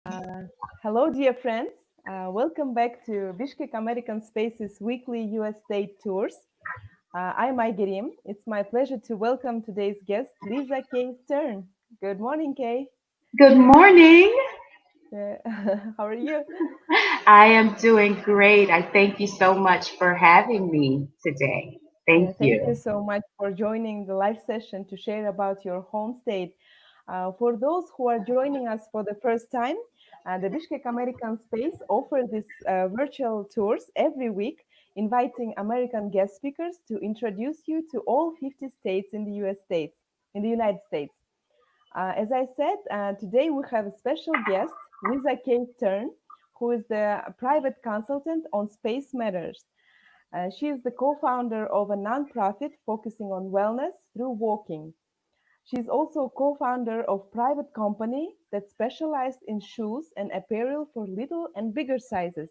Uh, Hello, dear friends. Welcome back to Bishkek American Space's weekly US state tours. I'm Aygerim. It's my pleasure to welcome today's guest, Lisa K. Stern. Good morning, Kay. Good morning. Uh, how are you? I am doing great. I thank you so much for having me today. Thank Thank you you. so much for joining the live session to share about your home state. For those who are joining us for the first time, the Bishkek American Space offers these virtual tours every week, inviting American guest speakers to introduce you to all 50 states in the in the United States. As I said, today we have a special guest, Lisa K. Stern, who is the private consultant on space matters. She is the co-founder of a nonprofit focusing on wellness through walking. She is also co-founder of private company that specialized in shoes and apparel for little and bigger sizes.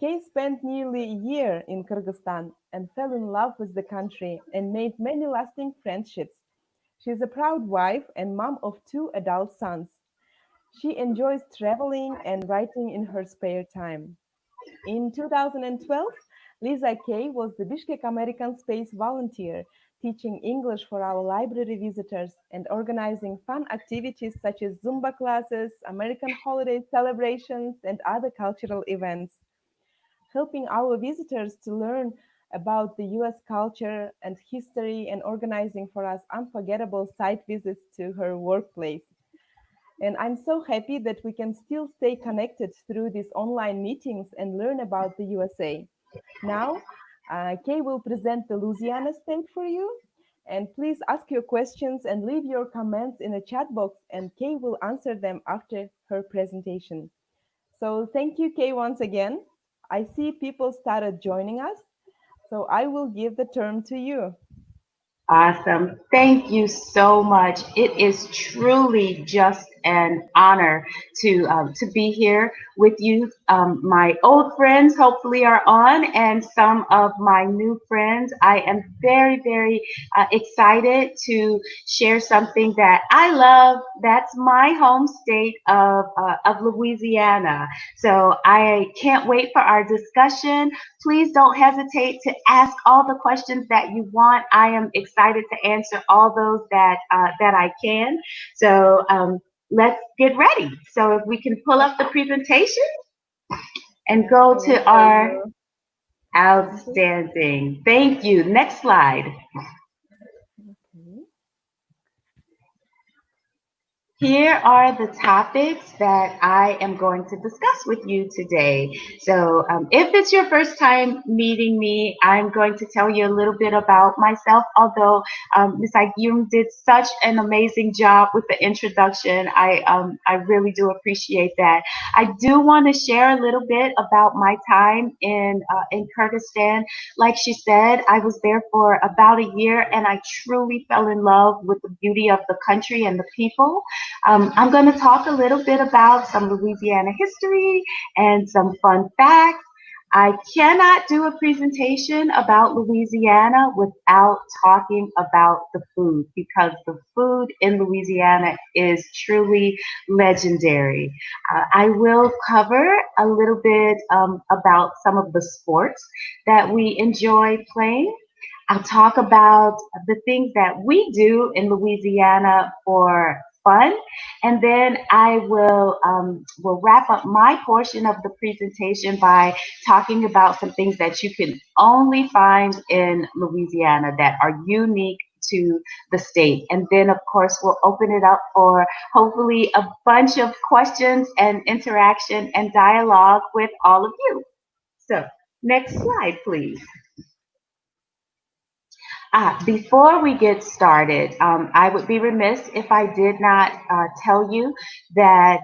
Kay spent nearly a year in Kyrgyzstan and fell in love with the country and made many lasting friendships. She is a proud wife and mom of two adult sons. She enjoys traveling and writing in her spare time. In 2012, Lisa Kay was the Bishkek American Space volunteer, teaching English for our library visitors and organizing fun activities such as Zumba classes, American holiday celebrations, and other cultural events, helping our visitors to learn about the US culture and history and organizing for us unforgettable site visits to her workplace. And I'm so happy that we can still stay connected through these online meetings and learn about the USA. Now, Kay will present the Louisiana state for you. And please ask your questions and leave your comments in the chat box, and Kay will answer them after her presentation. So, thank you, Kay, once again. I see people started joining us, so I will give the term to you. Awesome. Thank you so much. It is truly just an honor to be here with you. My old friends hopefully are on, and some of my new friends. I am very excited to share something that I love. That's my home state of Louisiana. So I can't wait for our discussion. Please don't hesitate to ask all the questions that you want. I am excited to answer all those that I can. So let's get ready. So if we can pull up the presentation and Yes, go I will to share our your presentation. outstanding. Thank you. Next slide. Okay. Here are the topics that I am going to discuss with you today. So, if it's your first time meeting me, I'm going to tell you a little bit about myself. Although Ms. Agyum did such an amazing job with the introduction, I really do appreciate that. I do want to share a little bit about my time in Kyrgyzstan. Like she said, I was there for about a year, and I truly fell in love with the beauty of the country and the people. I'm going to talk a little bit about some Louisiana history and some fun facts. I cannot do a presentation about Louisiana without talking about the food because the food in Louisiana is truly legendary. I will cover a little bit about some of the sports that we enjoy playing. I'll talk about the things that we do in Louisiana for fun, and then I will wrap up my portion of the presentation by talking about some things that you can only find in Louisiana that are unique to the state. And then, of course, we'll open it up for hopefully a bunch of questions and interaction and dialogue with all of you. So, next slide, please. Before we get started, I would be remiss if I did not tell you that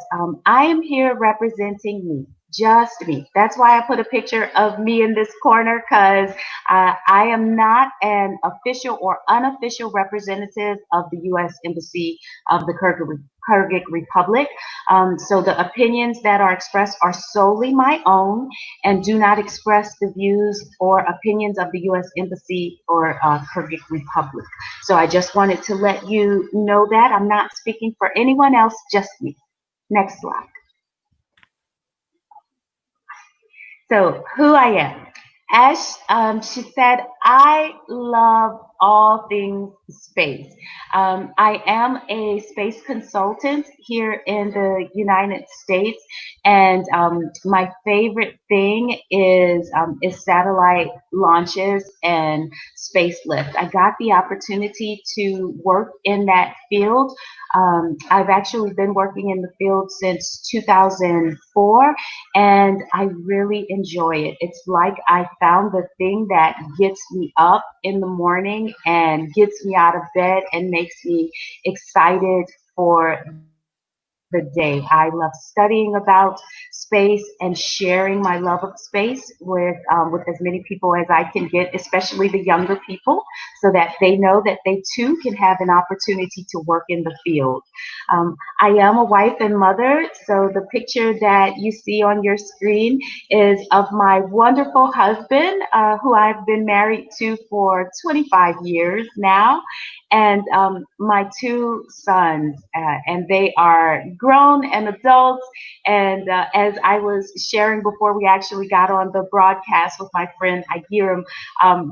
I am here representing me, just me. That's why I put a picture of me in this corner because I am not an official or unofficial representative of the U.S. Embassy of the Kyrgyz Republic. So the opinions that are expressed are solely my own and do not express the views or opinions of the U.S. Embassy or Kyrgyz Republic. So I just wanted to let you know that I'm not speaking for anyone else, just me. Next slide. So, who I am. As she said, I love all things space. I am a space consultant here in the United States, and my favorite thing is satellite launches and space lift. I got the opportunity to work in that field. I've actually been working in the field since 2004, and I really enjoy it. It's like I found the thing that gets me up in the morning and gets me out of bed and makes me excited for the day. I love studying about space and sharing my love of space with as many people as I can get, especially the younger people, so that they know that they too can have an opportunity to work in the field. I am a wife and mother, so the picture that you see on your screen is of my wonderful husband, who I've been married to for 25 years now, and my two sons, and they are grown and adults. And as I was sharing before we actually got on the broadcast with my friend Agiram,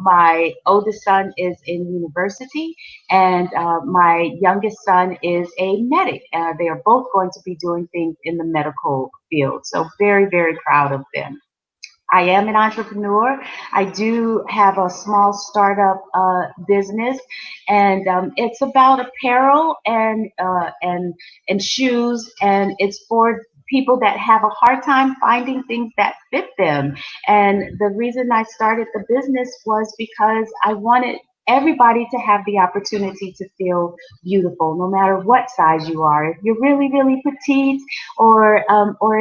my oldest son is in university, and my youngest son is a medic. They are both going to be doing things in the medical field. So very, very proud of them. I am an entrepreneur. I do have a small startup business, and it's about apparel and shoes, and it's for people that have a hard time finding things that fit them. And the reason I started the business was because I wanted everybody to have the opportunity to feel beautiful, no matter what size you are. If you're really, really petite, or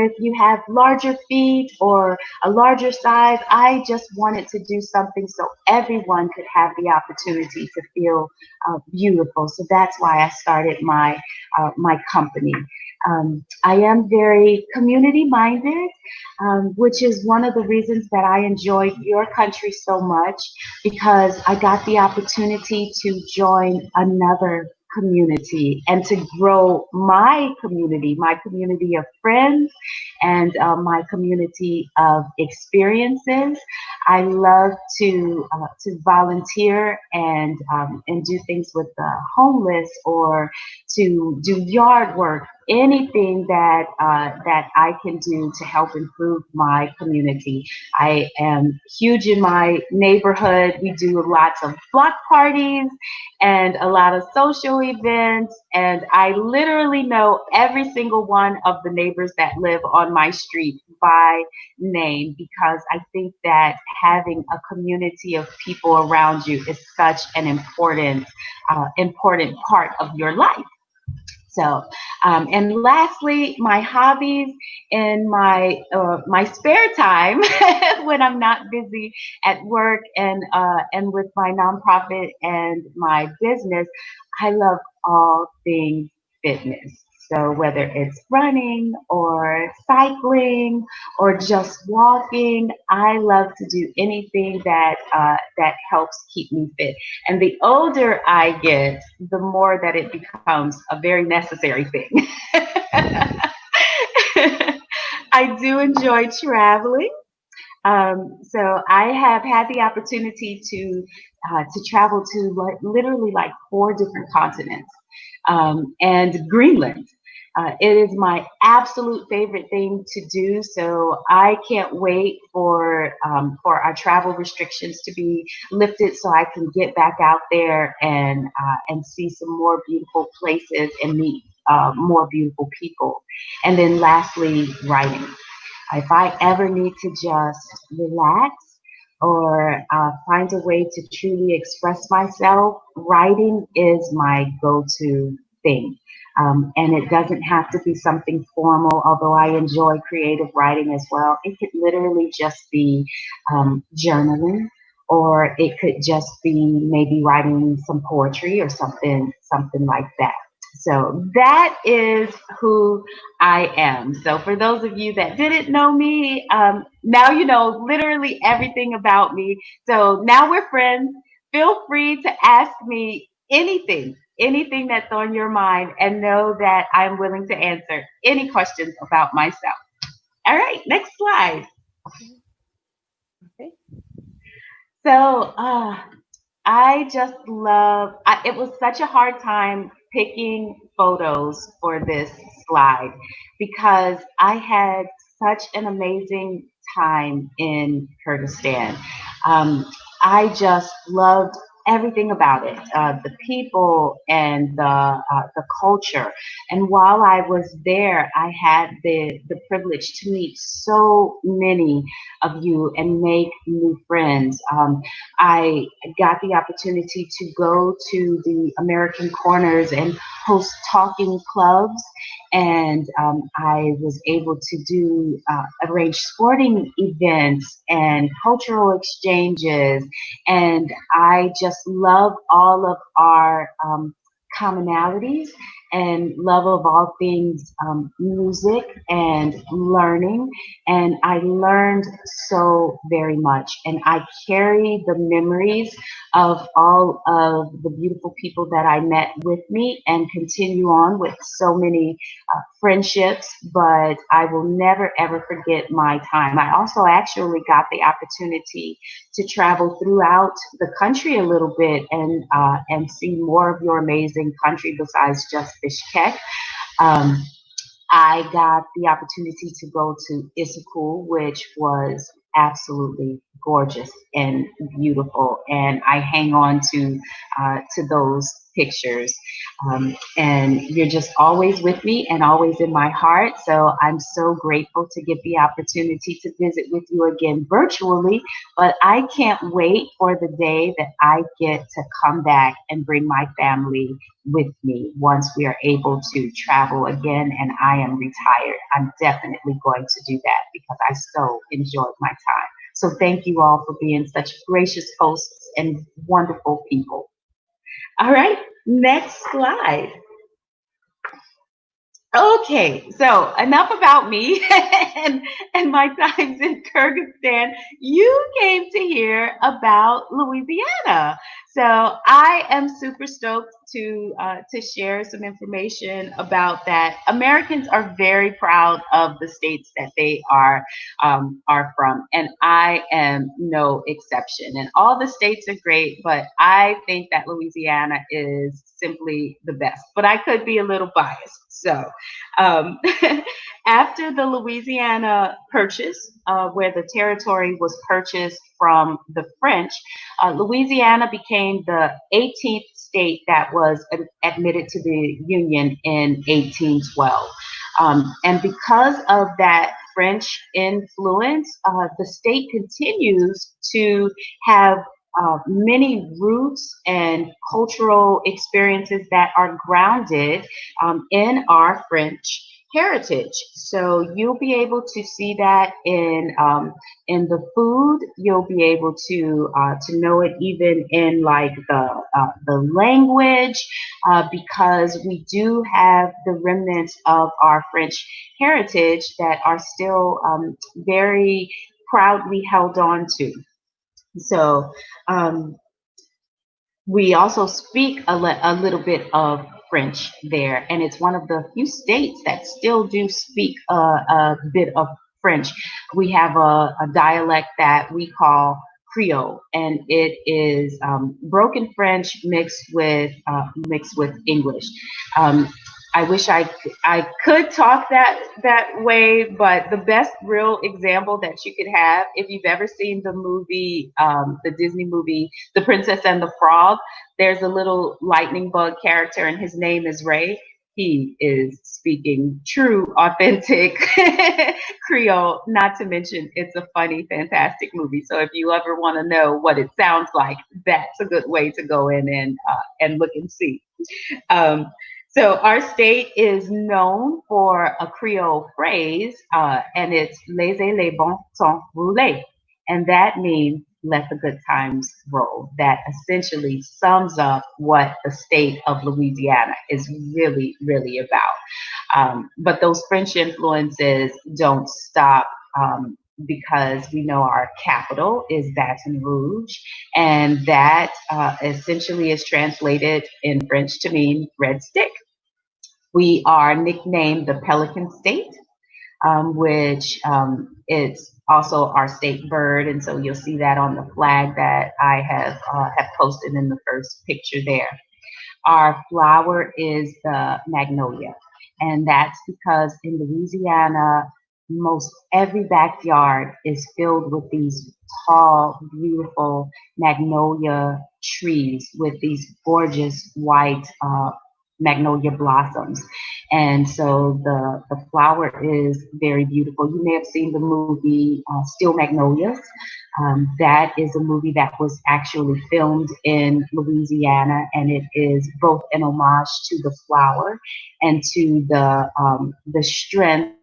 if you have larger feet, or a larger size. I just wanted to do something so everyone could have the opportunity to feel beautiful. So that's why I started my company. I am very community minded, which is one of the reasons that I enjoy your country so much, because I got the opportunity to join another community and to grow my community of friends, and my community of experiences. I love to volunteer and do things with the homeless, or to do yard work. Anything that I can do to help improve my community. I am huge in my neighborhood. We do lots of block parties and a lot of social events. And I literally know every single one of the neighbors that live on my street by name, because I think that having a community of people around you is such an important part of your life. So, and lastly, my hobbies in my spare time when I'm not busy at work, and with my nonprofit and my business, I love all things fitness. So whether it's running or cycling or just walking, I love to do anything that helps keep me fit. And the older I get, the more that it becomes a very necessary thing. I do enjoy traveling. So I have had the opportunity to travel to literally like four different continents, and Greenland. It is my absolute favorite thing to do. So I can't wait for our travel restrictions to be lifted, so I can get back out there and see some more beautiful places and meet more beautiful people. And then lastly, writing. If I ever need to just relax, or find a way to truly express myself, writing is my go to thing. And it doesn't have to be something formal, although I enjoy creative writing as well. It could literally just be journaling, or it could just be maybe writing some poetry or something like that. So that is who I am. So for those of you that didn't know me, now you know literally everything about me. So now we're friends. Feel free to ask me anything that's on your mind, and know that I'm willing to answer any questions about myself. All right, next slide. So, I just love, it was such a hard time picking photos for this slide because I had such an amazing time in Kyrgyzstan. Um, I just loved everything about it, the people and the culture. And while I was there, I had the privilege to meet so many of you and make new friends. I got the opportunity to go to the American Corners and host talking clubs. And I was able to do arrange sporting events and cultural exchanges. And I just love all of our commonalities and love of all things music and learning. And I learned so very much. And I carry the memories of all of the beautiful people that I met with me and continue on with so many friendships. But I will never, ever forget my time. I also actually got the opportunity to travel throughout the country a little bit and see more of your amazing country besides just Bishkek. Um, I got the opportunity to go to Issyk, which was absolutely gorgeous and beautiful, and I hang on to those pictures. And you're just always with me and always in my heart. So I'm so grateful to get the opportunity to visit with you again virtually. But I can't wait for the day that I get to come back and bring my family with me once we are able to travel again and I am retired. I'm definitely going to do that because I so enjoyed my time. So thank you all for being such gracious hosts and wonderful people. All right, next slide. Okay, so enough about me and my times in Kyrgyzstan. You came to hear about Louisiana, so I am super stoked to share some information about that. Americans are very proud of the states that they are from, and I am no exception. And all the states are great, but I think that Louisiana is simply the best. But I could be a little biased, so. Um, After the Louisiana Purchase, where the territory was purchased from the French, Louisiana became the 18th state that was admitted to the Union in 1812. And because of that French influence, the state continues to have many roots and cultural experiences that are grounded in our French heritage. So you'll be able to see that in the food. You'll be able to know it even in like the language, because we do have the remnants of our French heritage that are still very proudly held on to. So um, we also speak a little bit of French there, and it's one of the few states that still do speak a bit of French. We have a dialect that we call Creole, and it is broken French mixed with English. Um, I wish I could talk that way, but the best real example that you could have, if you've ever seen the movie, the Disney movie, The Princess and the Frog, there's a little lightning bug character, and his name is Ray. He is speaking true, authentic Creole. Not to mention, it's a funny, fantastic movie. So if you ever want to know what it sounds like, that's a good way to go in and look and see. Um, so our state is known for a Creole phrase, and it's "laissez les bons temps rouler," and that means "let the good times roll." That essentially sums up what the state of Louisiana is really, really about. But those French influences don't stop. Because we know our capital is Baton Rouge, and that essentially is translated in French to mean red stick. We are nicknamed the Pelican State. which it's also our state bird, and so you'll see that on the flag that I have posted in the first picture there. Our flower is the magnolia, and that's because in Louisiana, most every backyard is filled with these tall, beautiful magnolia trees with these gorgeous white magnolia blossoms. And so the flower is very beautiful. You may have seen the movie Still Magnolias. That is a movie that was actually filmed in Louisiana, and it is both an homage to the flower and to the strength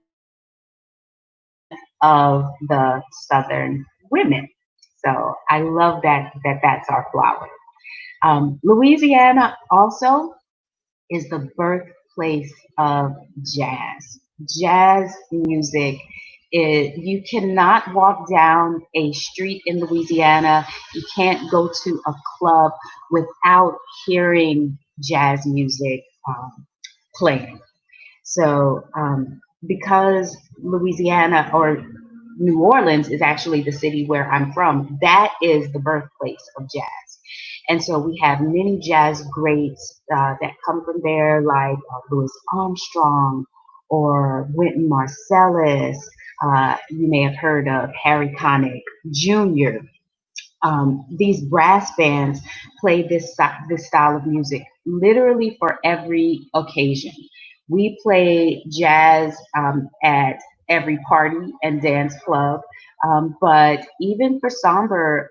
of the Southern women. So I love that's our flower. Louisiana also is the birthplace of jazz. Jazz music is, you cannot walk down a street in Louisiana, you can't go to a club without hearing jazz music playing. So, because Louisiana or New Orleans is actually the city where I'm from, that is the birthplace of jazz. And so we have many jazz greats that come from there, like Louis Armstrong or Wynton Marsalis. You may have heard of Harry Connick Jr. These brass bands play this style of music literally for every occasion. We play jazz at every party and dance club, but even for somber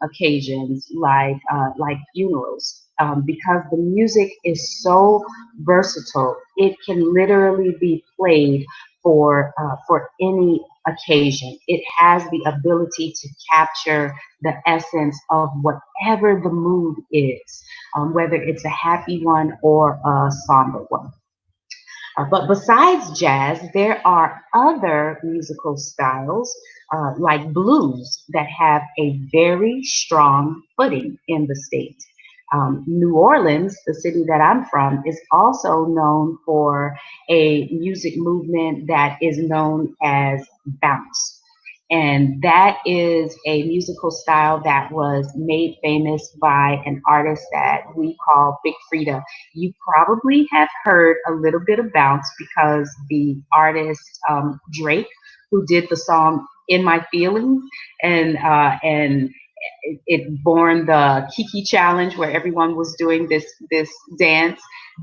occasions like funerals, because the music is so versatile, it can literally be played for any occasion. It has the ability to capture the essence of whatever the mood is, whether it's a happy one or a somber one. But besides jazz, there are other musical styles like blues that have a very strong footing in the state. New Orleans, the city that I'm from, is also known for a music movement that is known as bounce. And that is a musical style that was made famous by an artist that we call Big Frida. You probably have heard a little bit of bounce because the artist Drake, who did the song "In My Feelings," and it born the Kiki challenge where everyone was doing this dance.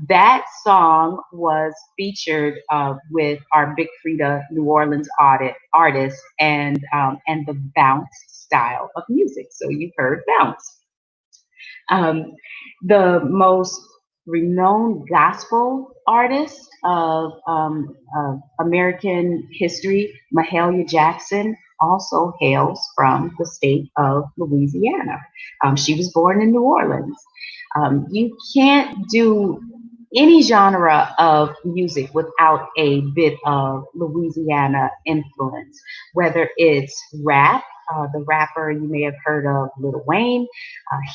That song was featured with our Big Frida New Orleans artist and the bounce style of music. So you've heard bounce. Um, the most renowned gospel artist of American history, Mahalia Jackson, also hails from the state of Louisiana. She was born in New Orleans. You can't do any genre of music without a bit of Louisiana influence, whether it's rap. The rapper you may have heard of, Lil Wayne,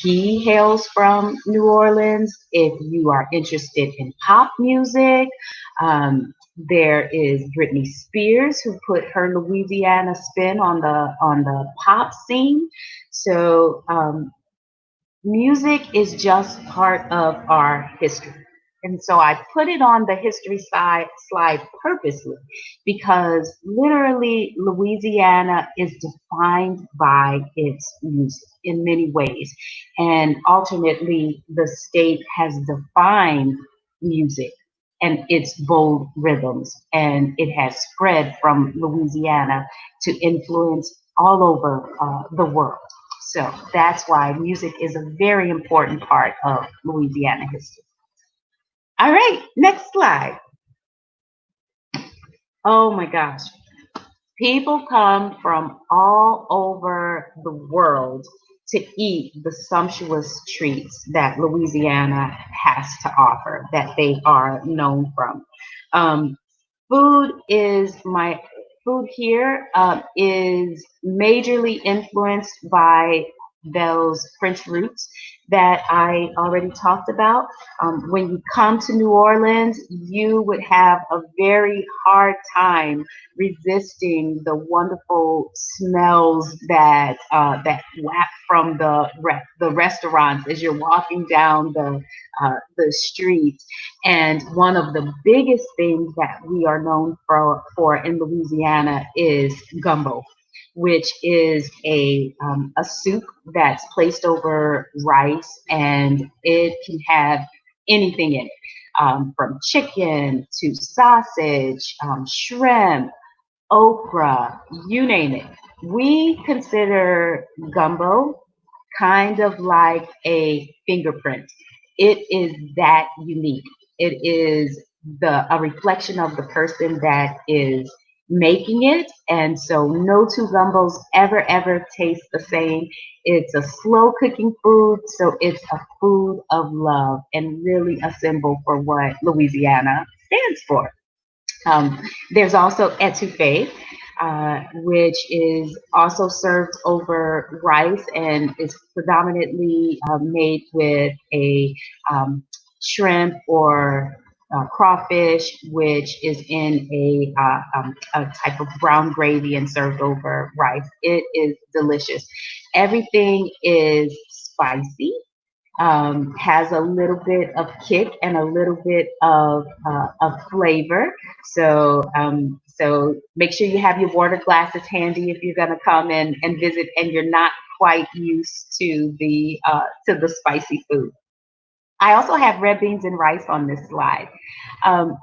he hails from New Orleans. If you are interested in pop music, there is Britney Spears, who put her Louisiana spin on the pop scene. So music is just part of our history. And so I put it on the history slide purposely because literally Louisiana is defined by its music in many ways. And alternately, the state has defined music and its bold rhythms. And it has spread from Louisiana to influence all over the world. So that's why music is a very important part of Louisiana history. All right, next slide. Oh my gosh. People come from all over the world to eat the sumptuous treats that Louisiana has to offer, that they are known from. Um, food is my food here is majorly influenced by those French roots that I already talked about. When you come to New Orleans, you would have a very hard time resisting the wonderful smells that wap from the restaurants as you're walking down the streets. And one of the biggest things that we are known for in Louisiana is gumbo, which is a soup that's placed over rice, and it can have anything in it, from chicken to sausage, shrimp, okra, you name it. We consider gumbo kind of like a fingerprint. It is that unique. It is a reflection of the person that is making it, and so no two gumbos ever taste the same. It's a slow cooking food, so it's a food of love and really a symbol for what Louisiana stands for. Um, there's also etouffee, which is also served over rice and is predominantly made with a um, shrimp or crawfish, which is in a type of brown gravy and served over rice. It is delicious. Everything is spicy, has a little bit of kick and a little bit of flavor. So make sure you have your water glasses handy if you're going to come and visit, and you're not quite used to the spicy food. I also have red beans and rice on this slide.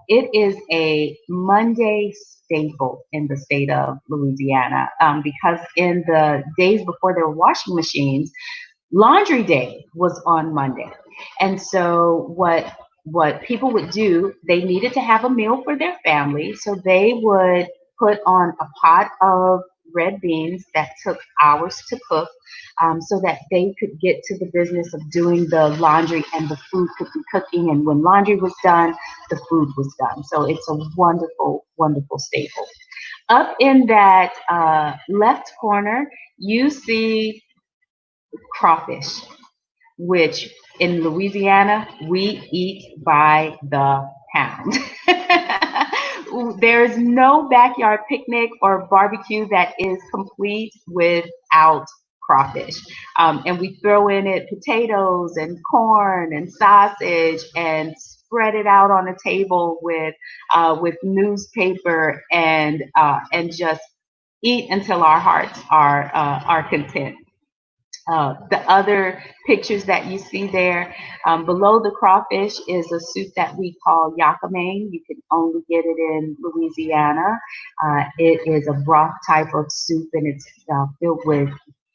It is a Monday staple in the state of Louisiana, because in the days before there were washing machines, laundry day was on Monday. And so what people would do, they needed to have a meal for their family, so they would put on a pot of red beans that took hours to cook, so that they could get to the business of doing the laundry, and the food could be cooking, and when laundry was done, the food was done. So it's a wonderful staple. Up in that left corner, you see crawfish, which in Louisiana we eat by the pound. There's no backyard picnic or barbecue that is complete without crawfish. And we throw in it potatoes and corn and sausage and spread it out on a table with newspaper and just eat until our hearts are content. The other pictures that you see there, below the crawfish is a soup that we call yakame. You can only get it in Louisiana. It is a broth type of soup, and it's filled with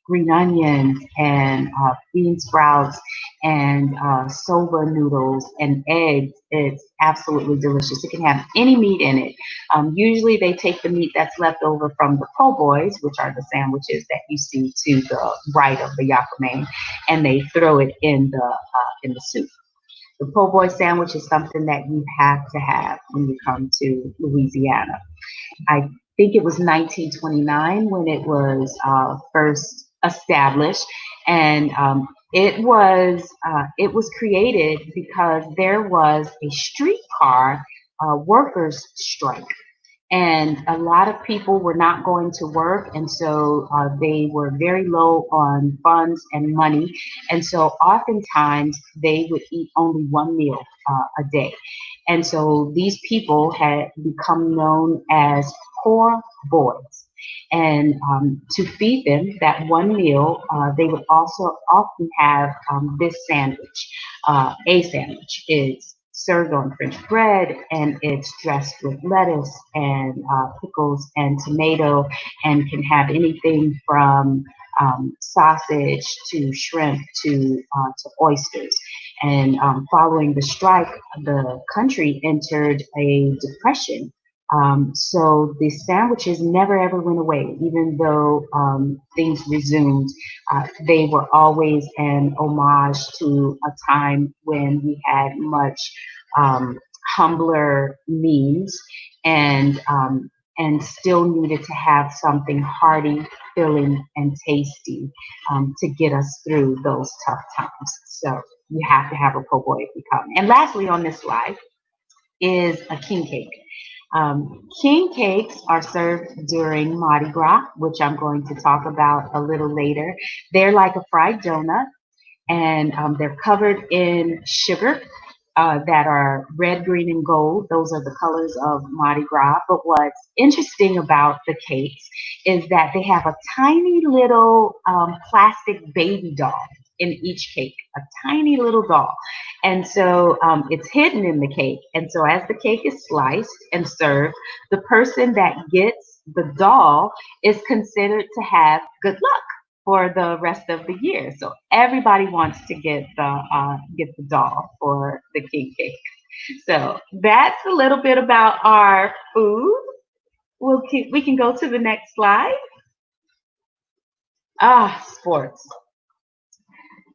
green onions and bean sprouts and soba noodles and eggs. It's absolutely delicious. It can have any meat in it. Usually they take the meat that's left over from the po' boys, which are the sandwiches that you see to the right of the yakame, and they throw it in the soup. The po' boy sandwich is something that you have to have when you come to Louisiana. I think it was 1929 when it was first established, and it was created because there was a streetcar workers strike, and a lot of people were not going to work, and so they were very low on funds and money, and so oftentimes they would eat only one meal a day, and so these people had become known as poor boys. And to feed them that one meal, they would also often have this sandwich. A sandwich is served on French bread, and it's dressed with lettuce and pickles and tomato, and can have anything from sausage to shrimp to oysters. And following the strike, the country entered a depression. So the sandwiches never ever went away, even though things resumed. They were always an homage to a time when we had much um, humbler means, and and still needed to have something hearty, filling, and tasty to get us through those tough times. So you have to have a po' boy if you come. And lastly, on this slide is a king cake. King cakes are served during Mardi Gras, which I'm going to talk about a little later. They're like a fried donut, and they're covered in sugar that are red, green, and gold. Those are the colors of Mardi Gras. But what's interesting about the cakes is that they have a tiny little plastic baby doll in each cake, a tiny little doll. And so it's hidden in the cake. And so as the cake is sliced and served, the person that gets the doll is considered to have good luck for the rest of the year. So everybody wants to get the doll for the king cake. So that's a little bit about our food. We can go to the next slide. Sports.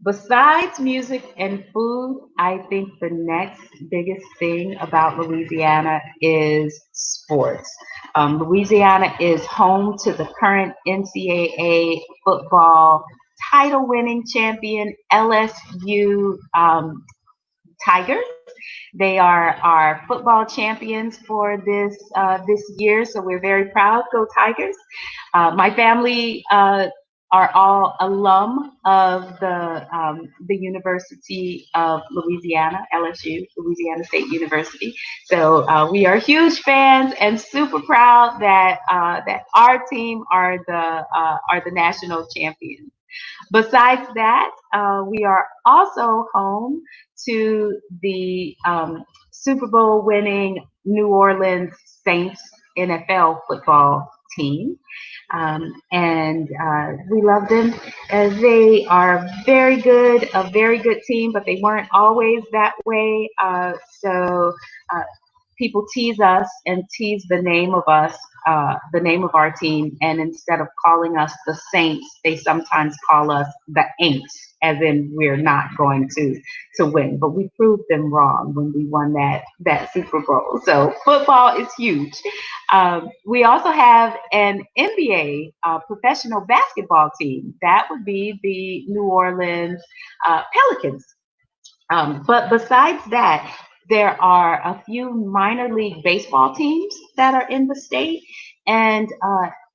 Besides music and food, I think the next biggest thing about Louisiana is sports. Louisiana is home to the current NCAA football title winning champion LSU Tigers. They are our football champions for this year, so we're very proud. Go Tigers! My family are all alum of the University of Louisiana, LSU, Louisiana State University. So we are huge fans and super proud that our team are the national champions. Besides that, we are also home to the Super Bowl winning New Orleans Saints NFL football team. And we love them. They are a very good team, but they weren't always that way. So uh, people tease us and tease the name of our team, and instead of calling us the Saints, they sometimes call us the Aints, as in we're not going to win. But we proved them wrong when we won that Super Bowl. So football is huge. We also have an NBA professional basketball team. That would be the New Orleans Pelicans. But besides that, there are a few minor league baseball teams that are in the state. And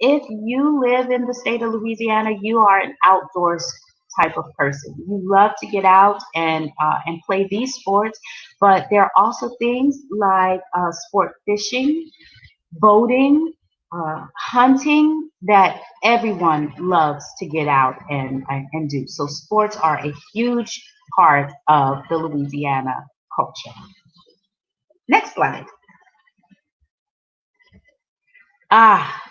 if you live in the state of Louisiana, you are an outdoors type of person. You love to get out and play these sports. But there are also things like sport fishing, boating, hunting that everyone loves to get out and do. So sports are a huge part of the Louisiana culture. Next slide. Ah,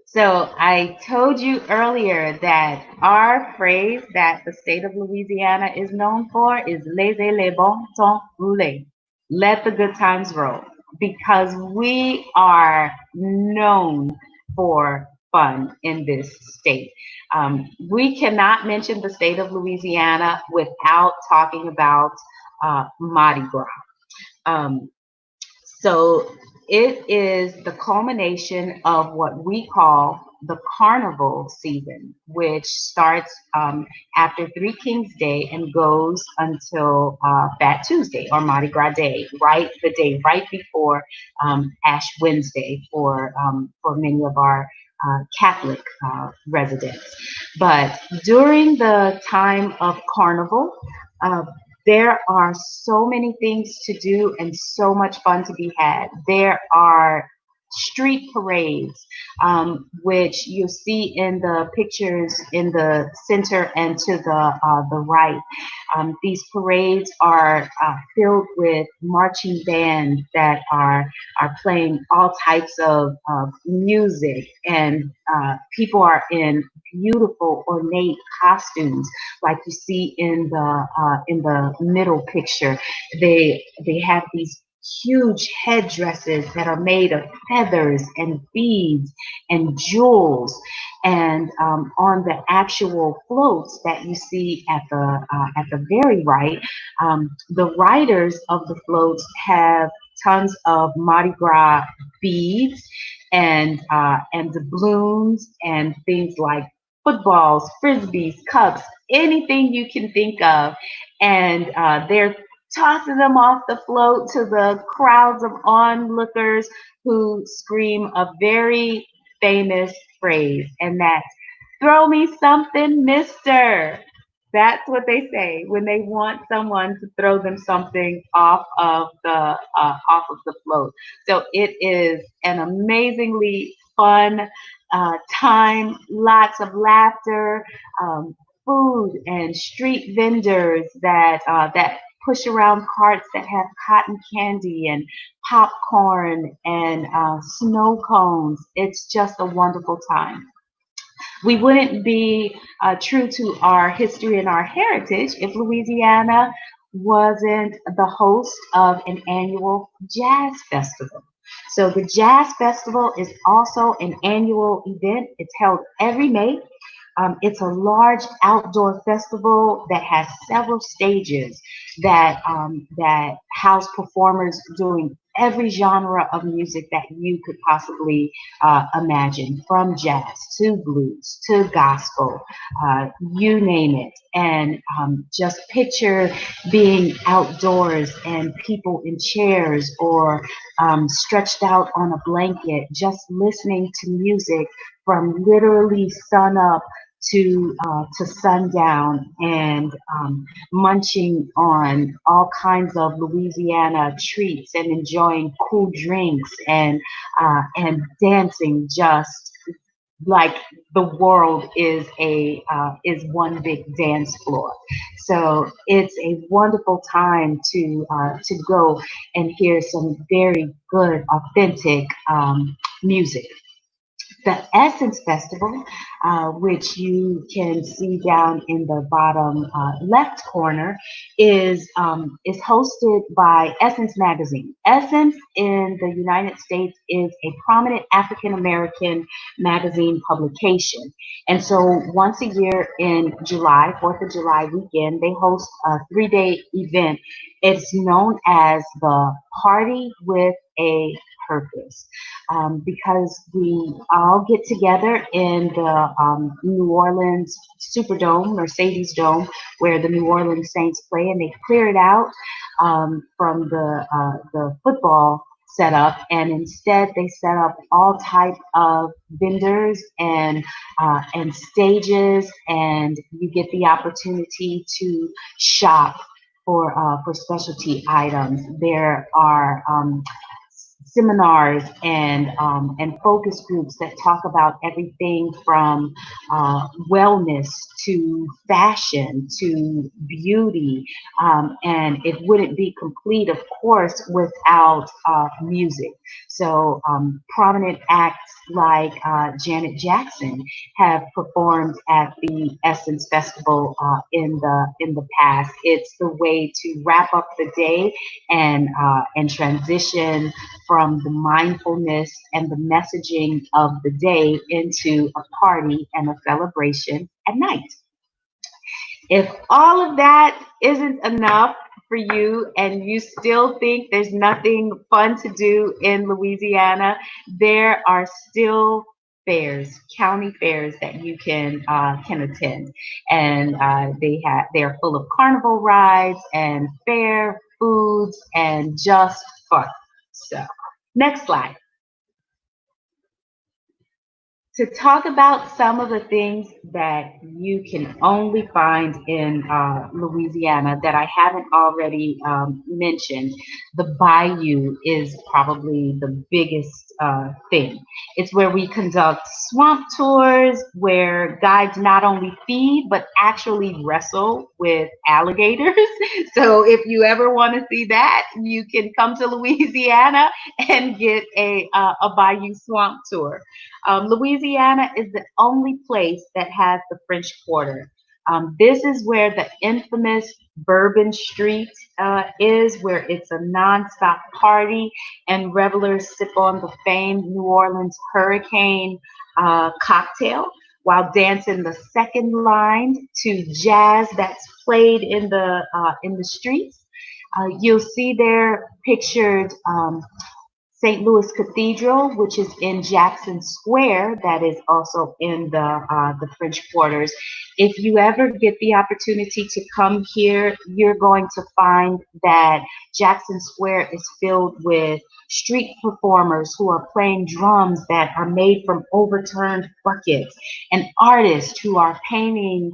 so I told you earlier that our phrase that the state of Louisiana is known for is laissez les bons temps rouler. Let the good times roll, because we are known for fun in this state. We cannot mention the state of Louisiana without talking about Mardi Gras. Um, so it is the culmination of what we call the carnival season, which starts after Three Kings Day and goes until Fat Tuesday or Mardi Gras Day, right? The day right before Ash Wednesday for many of our Catholic residents. But during the time of carnival, uh, there are so many things to do and so much fun to be had. There are street parades, which you'll see in the pictures in the center and to the right. These parades are filled with marching bands that are playing all types of music, and people are in beautiful ornate costumes like you see in the middle picture. They have these huge headdresses that are made of feathers and beads and jewels. And on the actual floats that you see at the very right, the riders of the floats have tons of Mardi Gras beads and doubloons and things like footballs, frisbees, cups, anything you can think of. And they're tossing them off the float to the crowds of onlookers who scream a very famous phrase, and that's "Throw me something, mister." That's what they say when they want someone to throw them something off of the float. So it is an amazingly fun time, lots of laughter, um, food and street vendors that push around carts that have cotton candy and popcorn and snow cones. It's just a wonderful time. We wouldn't be true to our history and our heritage if Louisiana wasn't the host of an annual jazz festival. So the Jazz Festival is also an annual event. It's held every May. It's a large outdoor festival that has several stages that house performers doing every genre of music that you could possibly imagine, from jazz to blues to gospel, you name it. And just picture being outdoors and people in chairs or stretched out on a blanket, just listening to music from literally sun up to sundown, and munching on all kinds of Louisiana treats and enjoying cool drinks and dancing just like the world is one big dance floor. So it's a wonderful time to go and hear some very good, authentic music. The Essence Festival, which you can see down in the bottom left corner, is hosted by Essence Magazine. Essence in the United States is a prominent African American magazine publication, and so once a year in July, Fourth of July weekend, they host a 3-day event. It's known as the Party with a Purpose, because we all get together in the New Orleans Superdome, Mercedes Dome, where the New Orleans Saints play, and they clear it out from the football setup, and instead they set up all type of vendors and stages, and you get the opportunity to shop for specialty items. There are seminars and focus groups that talk about everything from wellness to fashion to beauty, and it wouldn't be complete, of course, without music. So prominent acts like Janet Jackson have performed at the Essence Festival in the past. It's the way to wrap up the day and transition from the mindfulness and the messaging of the day into a party and a celebration at night. If all of that isn't enough for you and you still think there's nothing fun to do in Louisiana, there are still fairs, county fairs that you can attend, and they are full of carnival rides and fair foods and just fun. So, next slide. To talk about some of the things that you can only find in Louisiana that I haven't already mentioned, the Bayou is probably the biggest thing. It's where we conduct swamp tours, where guides not only feed but actually wrestle with alligators. So if you ever want to see that, you can come to Louisiana and get a Bayou swamp tour. Louisiana is the only place that has the French Quarter. This is where the infamous Bourbon Street is, where it's a nonstop party and revelers sip on the famed New Orleans Hurricane cocktail while dancing the second line to jazz that's played in the streets. You'll see there pictured St. Louis Cathedral, which is in Jackson Square, that is also in the French Quarters. If you ever get the opportunity to come here, you're going to find that Jackson Square is filled with street performers who are playing drums that are made from overturned buckets, and artists who are painting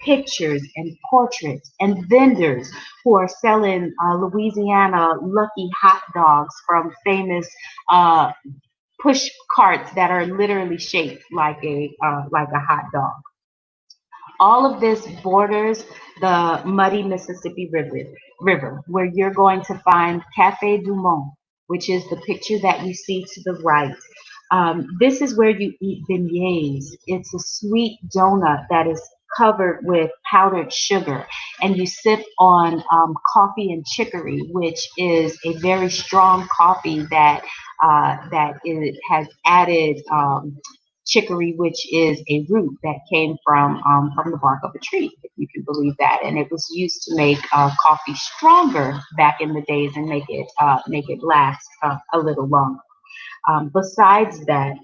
pictures and portraits, and vendors who are selling Louisiana lucky hot dogs from famous uh, push carts that are literally shaped like a hot dog. All of this borders the muddy Mississippi River, where you're going to find Cafe Du Monde, which is the picture that you see to the right. This is where you eat beignets. It's a sweet donut that is covered with powdered sugar, and you sip on coffee and chicory, which is a very strong coffee that it has added chicory, which is a root that came from the bark of a tree, if you can believe that, and it was used to make coffee stronger back in the days and make it last a little longer. Besides that,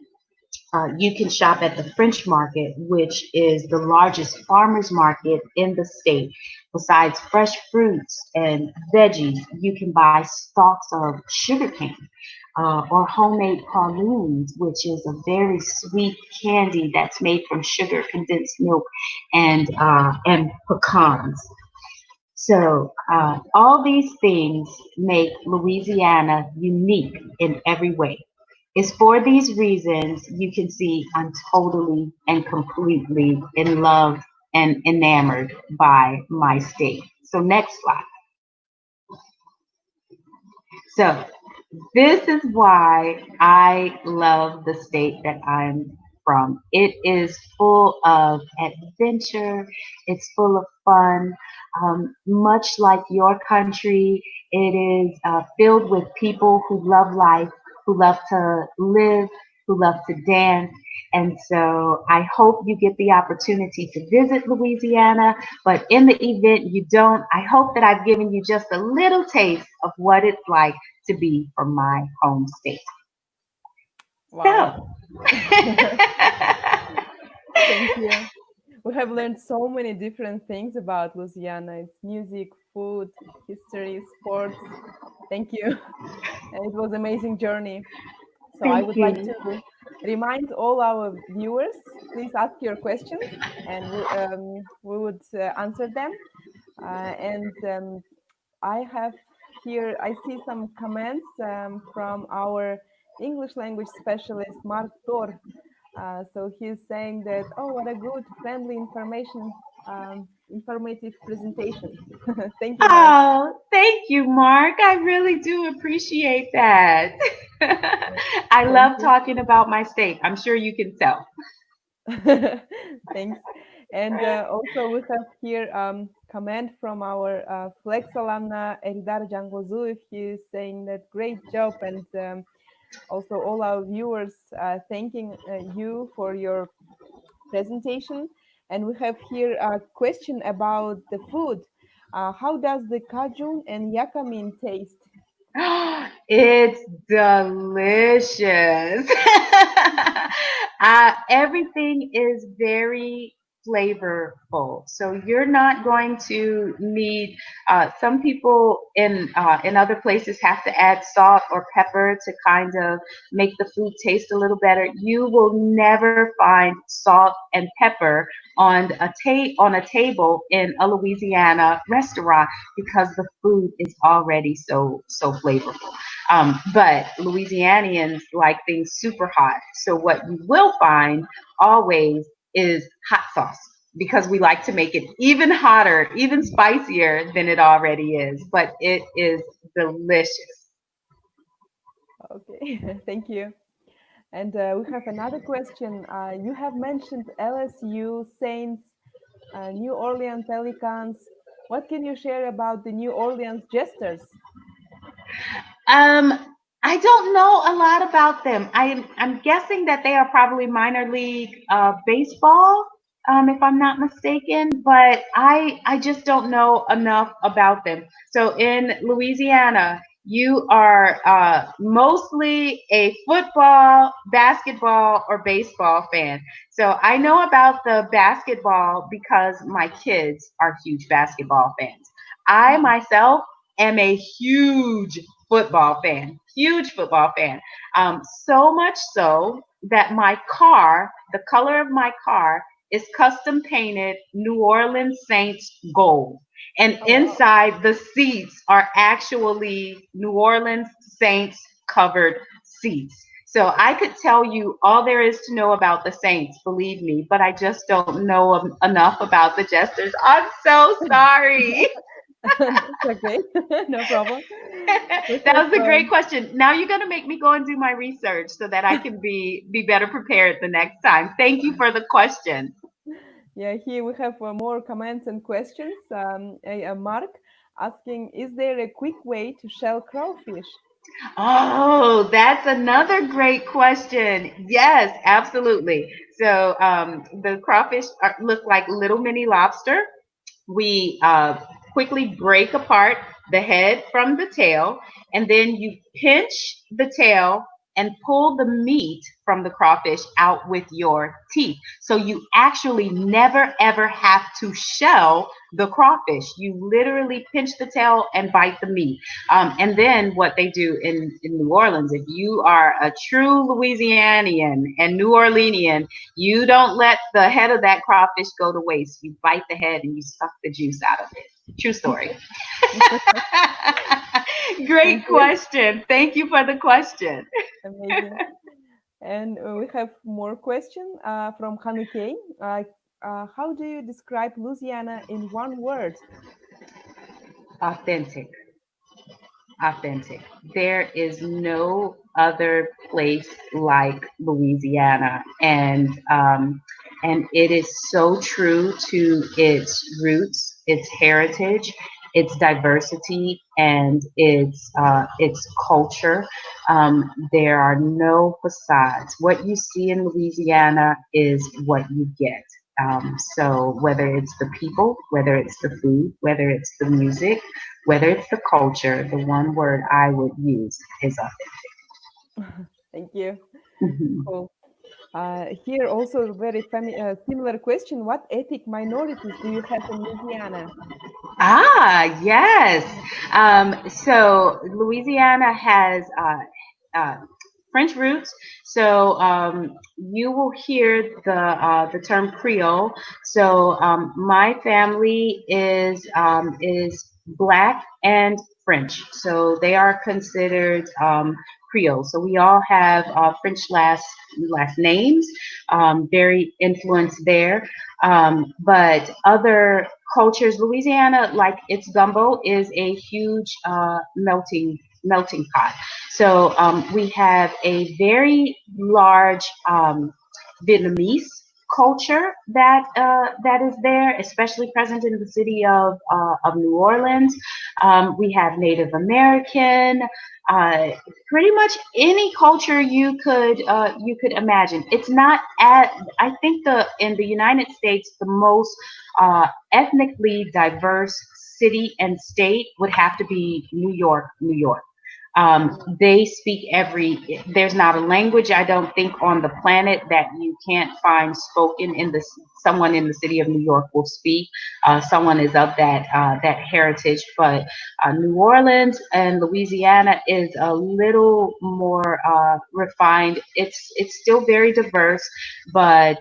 you can shop at the French market, which is the largest farmers market in the state. Besides fresh fruits and veggies, you can buy stalks of sugarcane or homemade pralines, which is a very sweet candy that's made from sugar, condensed milk, and pecans. So all these things make Louisiana unique in every way. It's for these reasons you can see I'm totally and completely in love and enamored by my state. So next slide. So this is why I love the state that I'm from. It is full of adventure, it's full of fun. Much like your country, it is filled with people who love life, who love to live, who love to dance. And so I hope you get the opportunity to visit Louisiana. But in the event you don't, I hope that I've given you just a little taste of what it's like to be from my home state. Wow. So, Thank you. We have learned so many different things about Louisiana. It's music, food, history, sports. Thank you. And it was amazing journey. So I thank would like you. to remind all our viewers, please ask your questions and we would answer them. And I have here, I see some comments from our English language specialist, Mark Thor. So he's saying that, oh, what a good, friendly informative presentation. Thank you, Mark. Oh, thank you, Mark. I really do appreciate that. I Thank love you. talking about my state. I'm sure you can tell. Thanks. And also we have here comment from our Flex alumna Eldar Jangozu. He is saying that great job, and also all our viewers thanking you for your presentation. And we have here a question about the food. How does the cajun and yakamin taste? It's delicious. Everything is very flavorful. So you're not going to need. Some people in other places have to add salt or pepper to kind of make the food taste a little better. You will never find salt and pepper on a table in a Louisiana restaurant because the food is already so flavorful. But Louisianians like things super hot. So what you will find always is hot sauce because we like to make it even hotter, even spicier than it already is. But it is delicious. Okay, thank you. And we have another question. You have mentioned LSU, Saints, New Orleans Pelicans. What can you share about the New Orleans Jesters? Um, I don't know a lot about them. I'm guessing that they are probably minor league baseball. if I'm not mistaken, but I just don't know enough about them. So in Louisiana, you are mostly a football, basketball, or baseball fan. So I know about the basketball because my kids are huge basketball fans. I myself am a huge football fan, huge football fan. So much so that my car, the color of my car, is custom painted New Orleans Saints gold. And Oh, wow. inside the seats are actually New Orleans Saints covered seats. So I could tell you all there is to know about the Saints, believe me, but I just don't know enough about the Jesters. I'm so sorry. That's okay. No problem. We That have was a great question. Now you're going to make me go and do my research so that I can be better prepared the next time. Thank you for the question. yeah, here we have more comments and questions. Mark asking, is there a quick way to shell crawfish? Oh, that's another great question. Yes, absolutely. So the crawfish look like little mini lobster. We quickly break apart the head from the tail, and then you pinch the tail and pull the meat from the crawfish out with your teeth. So you actually never ever have to shell the crawfish. You literally pinch the tail and bite the meat. And then what they do in New Orleans, if you are a true Louisianian and New Orleanian, you don't let the head of that crawfish go to waste. You bite the head and you suck the juice out of it. True story. Thank Great you. question. Thank you for the question. Amazing. And we have more question from Hanukkah. How do you describe Louisiana in one word? Authentic. Authentic. There is no other place like Louisiana, and it is so true to its roots, its heritage, its diversity, and its culture. There are no facades. What you see in Louisiana is what you get. So whether it's the people, whether it's the food, whether it's the music, whether it's the culture, the one word I would use is Thank you. authentic. Cool. Here also very similar question. What ethnic minorities do you have in Louisiana? Ah, yes. So Louisiana has French roots. So you will hear the term Creole. So my family is black and French. So they are considered Creole. So we all have French last names. Very influenced there. But other cultures, Louisiana, like its gumbo, is a huge melting pot. So we have a very large Vietnamese culture that is there, especially present in the city of New Orleans. We have Native American, uh, pretty much any culture you could imagine. It's not at I think the in the United States the most ethnically diverse city and state would have to be New York, New York. They speak there's not a language I don't think on the planet that you can't find spoken someone in the city of New York will speak. Someone is of that heritage, but New Orleans and Louisiana is a little more refined. It's still very diverse, but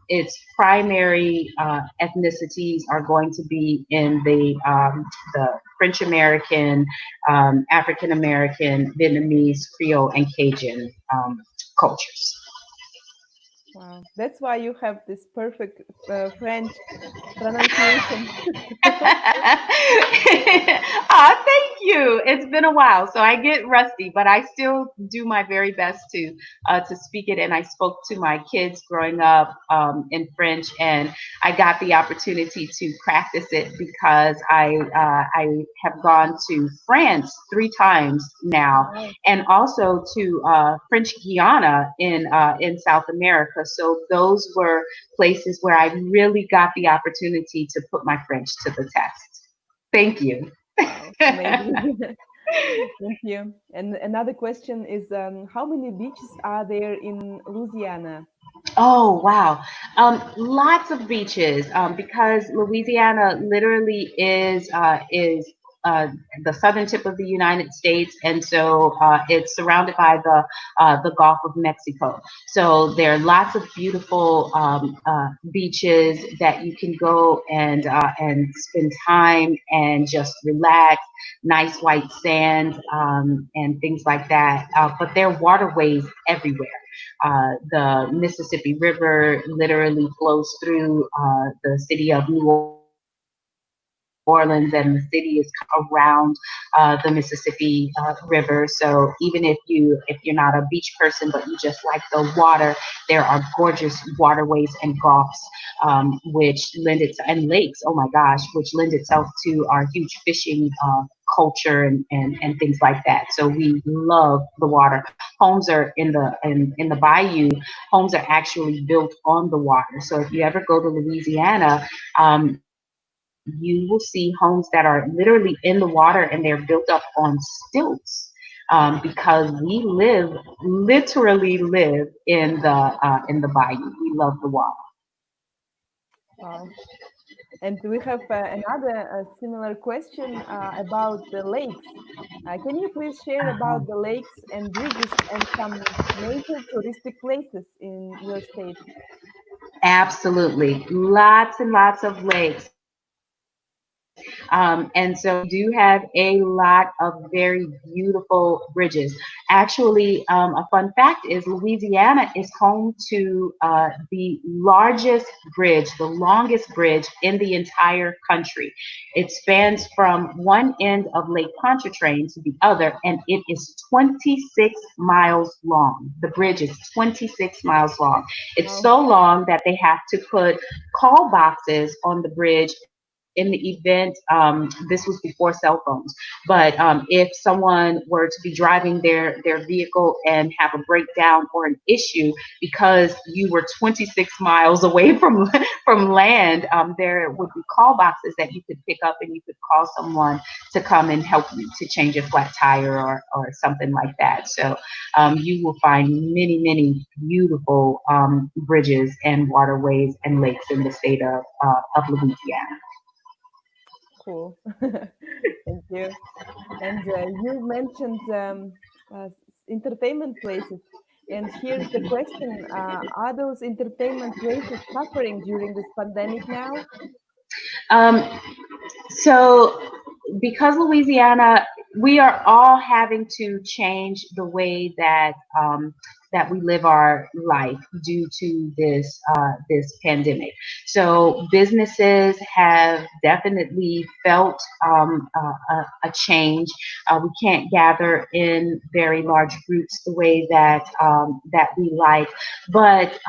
its primary ethnicities are going to be in the French American, African American, Vietnamese, Creole, and Cajun cultures. Wow, that's why you have this perfect French pronunciation. Thank you. It's been a while, so I get rusty, but I still do my very best to speak it. And I spoke to my kids growing up in French, and I got the opportunity to practice it because I have gone to France 3 times now, Wow. and also to French Guiana in South America. So those were places where I really got the opportunity to put my French to the test. Thank you. Wow. Amazing. Thank you. And another question is, how many beaches are there in Louisiana? Oh, wow. Lots of beaches because Louisiana literally is uh, the southern tip of the United States, and so it's surrounded by the Gulf of Mexico. So there are lots of beautiful beaches that you can go and spend time and just relax. Nice white sand and things like that. But there are waterways everywhere. The Mississippi River literally flows through the city of New Orleans, and the city is around the Mississippi River. So even if you're not a beach person, but you just like the water, there are gorgeous waterways and gulfs, which lend it and lakes. Oh my gosh, which lend itself to our huge fishing culture and things like that. So we love the water. Homes are in the bayou. Homes are actually built on the water. So if you ever go to Louisiana, you will see homes that are literally in the water and they're built up on stilts. Because we literally live in the bayou. We love the water. Wow. And we have another similar question about the lakes. Can you please share Uh-huh. about the lakes and bridges and some major touristic places in your state? Absolutely. Lots and lots of lakes. And so we do have a lot of very beautiful bridges. Actually, a fun fact is Louisiana is home to the largest bridge, the longest bridge in the entire country. It spans from one end of Lake Pontchartrain to the other, and it is 26 miles long. The bridge is 26 miles long. It's Wow. so long that they have to put call boxes on the bridge in the event. This was before cell phones, but if someone were to be driving their vehicle and have a breakdown or an issue because you were 26 miles away from from land, there would be call boxes that you could pick up and you could call someone to come and help you to change a flat tire or something like that. So you will find many beautiful bridges and waterways and lakes in the state of Louisiana. Cool. Thank you. And you mentioned entertainment places. And here's the question, are those entertainment places suffering during this pandemic now? Um, So, because Louisiana, we are all having to change the way that we live our life due to this pandemic. So, businesses have definitely felt a change. We can't gather in very large groups the way that we like, but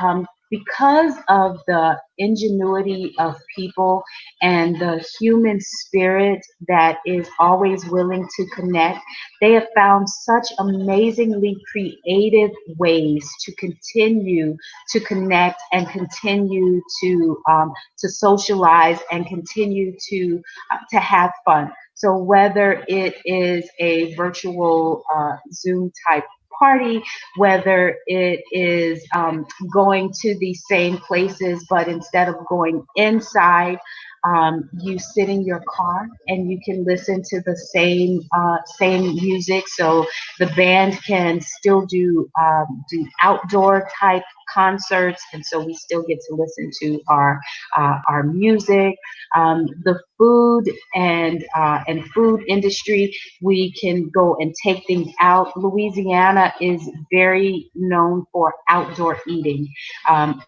because of the ingenuity of people and the human spirit that is always willing to connect, they have found such amazingly creative ways to continue to connect and continue to socialize and continue to have fun. So whether it is a virtual Zoom type party, whether it is going to the same places, but instead of going inside, you sit in your car and you can listen to the same music. So the band can still do outdoor type concerts, and so we still get to listen to our music. The food and food industry, we can go and take things out. Louisiana is very known for outdoor eating,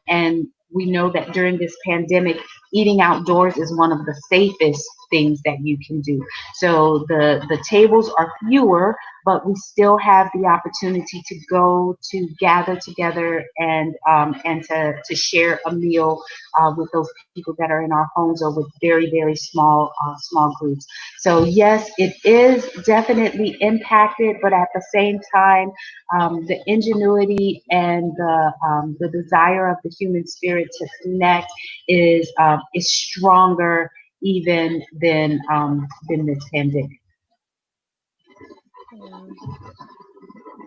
and we know that during this pandemic, eating outdoors is one of the safest things that you can do. So the tables are fewer, but we still have the opportunity to go to gather together and to share a meal with those people that are in our homes or with very small groups. So yes, it is definitely impacted, but at the same time, the ingenuity and the desire of the human spirit to connect is stronger even than this pandemic. Um,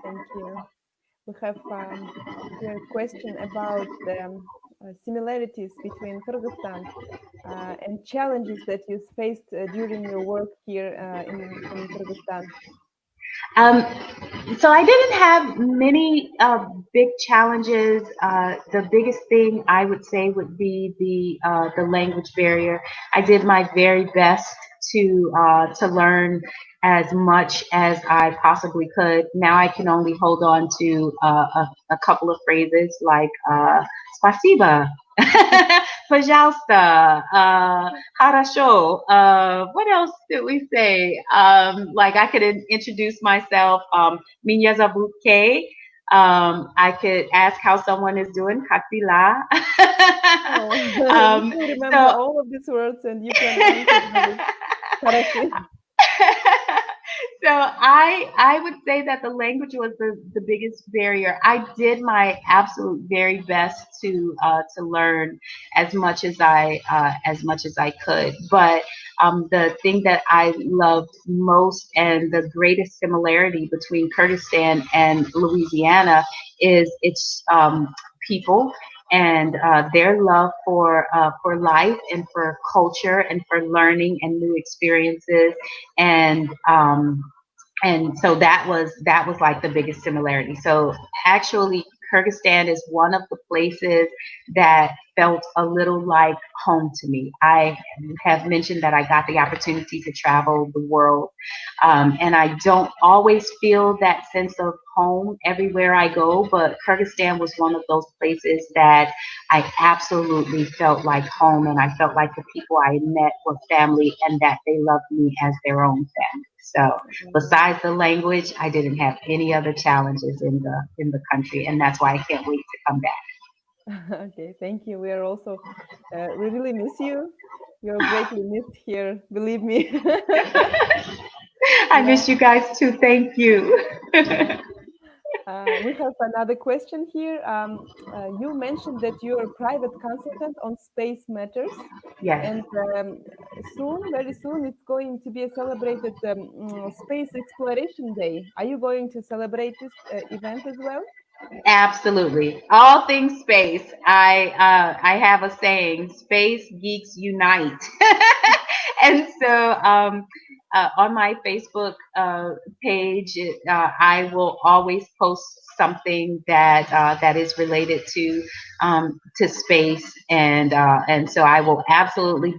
thank you. We have here a question about the similarities between Kyrgyzstan and challenges that you faced during your work here in Kyrgyzstan. Um, so I didn't have many big challenges. The biggest thing I would say would be the language barrier. I did my very best to learn as much as I possibly could. Now I can only hold on to a couple of phrases like "spasiba," "пожалуйста," "хорошо." What else did we say? Like I could introduce myself. Меня зовут Kay. I could ask how someone is doing. Как дела? Oh, you um, still remember so all of these words and you can answer them with correctly. so I would say that the language was the biggest barrier. I did my absolute very best to learn as much as I could. But the thing that I loved most and the greatest similarity between Kurdistan and Louisiana is its people and their love for life and for culture and for learning and new experiences and so that was like the biggest similarity. So actually Kyrgyzstan is one of the places that felt a little like home to me. I have mentioned that I got the opportunity to travel the world, and I don't always feel that sense of home everywhere I go, but Kyrgyzstan was one of those places that I absolutely felt like home, and I felt like the people I met were family and that they loved me as their own family. So besides the language, I didn't have any other challenges in the country, and that's why I can't wait to come back. Okay, thank you. We are also, we really miss you. You're greatly missed here, believe me. I Yeah, miss you guys too. Thank you. yeah. We have another question here. You mentioned that you're a private consultant on space matters, Yes, and soon, very soon, it's going to be a celebrated Space Exploration Day. Are you going to celebrate this event as well? absolutely. All things space. I have a saying: "Space geeks unite." And so on my Facebook page, I will always post something that is related to space, and so I will absolutely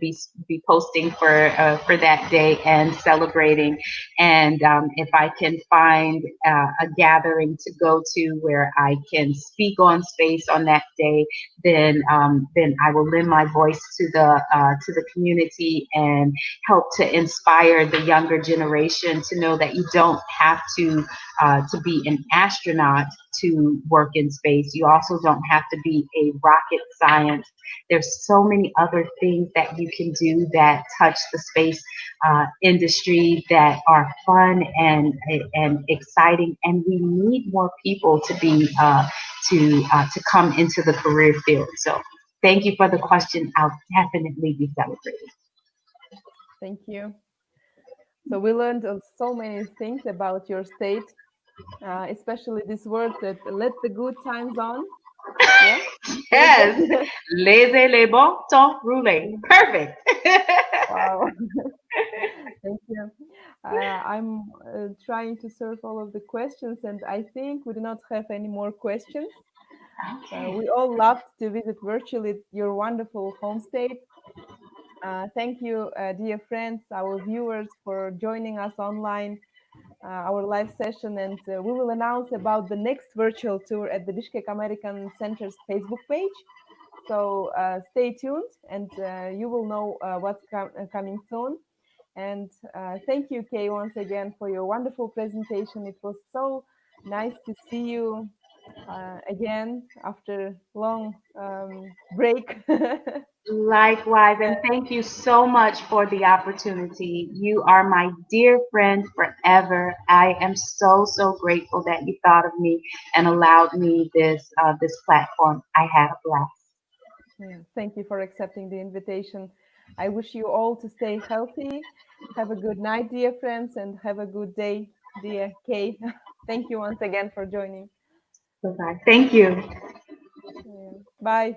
be posting for that day and celebrating. And if I can find a gathering to go to where I can speak on space on that day, then I will lend my voice to the community and help to inspire the younger generation to know that you don't have to be an astronaut to work in space. You also don't have to be a rocket science. There's so many other things that you can do that touch the space industry that are fun and exciting, and we need more people to be to come into the career field. So thank you for the question. I'll definitely be celebrating. Thank you. So we learned so many things about your state, especially this word that let the good times on. Yeah, let Yes, the laissez les bons temps rouler. Perfect. wow. Thank you. I'm trying to serve all of the questions, and I think we do not have any more questions. Okay. We all loved to visit virtually your wonderful home state. Thank you, dear friends, our viewers, for joining us online, our live session, and we will announce about the next virtual tour at the Bishkek American Center's Facebook page. So stay tuned, and you will know what's coming soon. And thank you, Kay, once again for your wonderful presentation. It was so nice to see you again after long break. Likewise, and thank you so much for the opportunity. You are my dear friend forever. I am so, so grateful that you thought of me and allowed me this platform. I had a blast. Yeah, thank you for accepting the invitation. I wish you all to stay healthy. Have a good night, dear friends, and have a good day, dear Kay. Thank you once again for joining. Bye-bye. Thank you. Yeah. Bye.